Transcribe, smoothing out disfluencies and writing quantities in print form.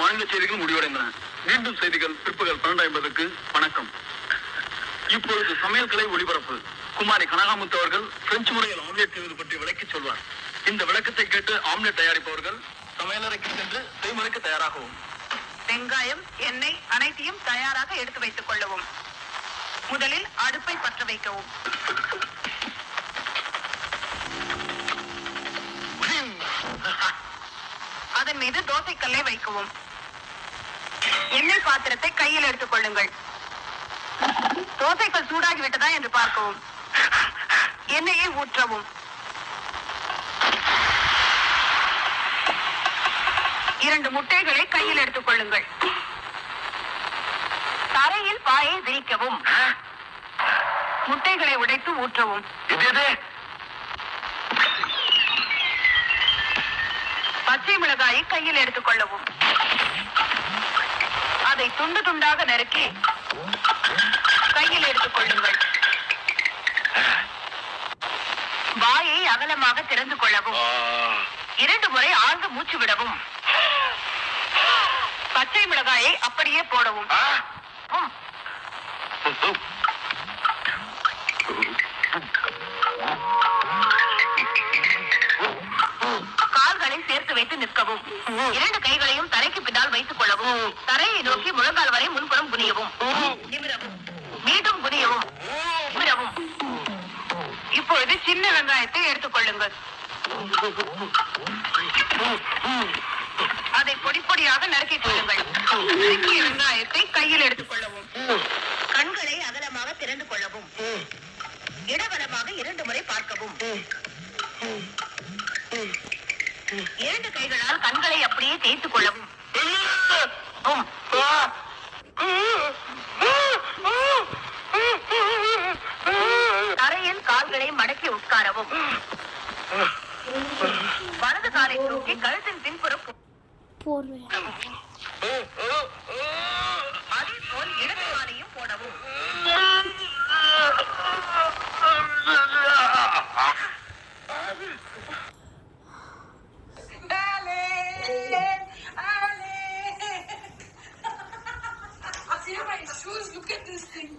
மாநில செய்திகள் முடிவடைந்தன. மீண்டும் செய்திகள் பிற்பகல் 12:50க்கு. வணக்கம். இப்பொழுது சமையல் கலை ஒளிபரப்பு. குமாரி கனகாமுத்து அவர்கள் பிரெஞ்சு முறையில் ஆம்லெட் செய்வது பற்றி விளக்கி சொல்வார். இந்த விளக்கத்தை கேட்டு ஆம்லெட் தயாரிப்பவர்கள் சமையலறைக்கு சென்று செய்முறைக்கு தயாராகவும். வெங்காயம், எண்ணெய் அனைத்தையும் தயாராக எடுத்து வைத்துக் கொள்ளவும். முதலில் அடுப்பை பற்ற வைக்கவும். அதன் மீது தோசைக்கல்லை வைக்கவும். எண்ணெய் பாத்திரத்தை கையில் எடுத்துக் கொள்ளுங்கள். தோசைக்கல் சூடாகிவிட்டதா என்று பார்க்கவும். எண்ணெயை ஊற்றவும். 2 முட்டைகளை கையில் எடுத்துக் கொள்ளுங்கள். தரையில் பாயை விரிக்கவும். முட்டைகளை உடைத்து ஊற்றவும். பச்சை மிளகாயை கையில் எடுத்துக் கொள்ளவும். அதை துண்டு துண்டாக நறுக்கி கையில் எடுத்துக் கொள்ளுங்கள். வாயை அகலமாக திறந்து கொள்ளவும். 2 முறை ஆழ்ந்து மூச்சு விடவும். பச்சை மிளகாயை அப்படியே போடவும். கால்களை சேர்த்து வைத்து நிற்கவும். 2 கைகளையும் தரைக்கு பின்னால் வைத்துக் கொள்ளவும். தரையை நோக்கி முழங்கால் வரை முன்புறம் குனியவும். நிமிரவும். மீண்டும் குனியவும். நிமிரவும். இப்பொழுது சின்ன வெங்காயத்தை எடுத்துக் கொள்ளுங்கள். அதை பொடி பொடியாக நறுக்கிக் கொள்ளுங்கள். நறுக்கிய வெங்காயத்தை கையில் எடுத்துக் கொள்ளவும். கண்களை அகலமாக திறந்து கொள்ளவும். இடவலமாக 2 முறை பார்க்கவும். 2 கைகளால் கண்களை அப்படியே தேய்த்துக் கொள்ளவும். தரையில் கால்களை மடக்கி உட்காரவும். வலது காலை தூக்கி கழுத்தின் பின்புறம் அதே போல் இடது காலையும் போடவும். Look at this thing.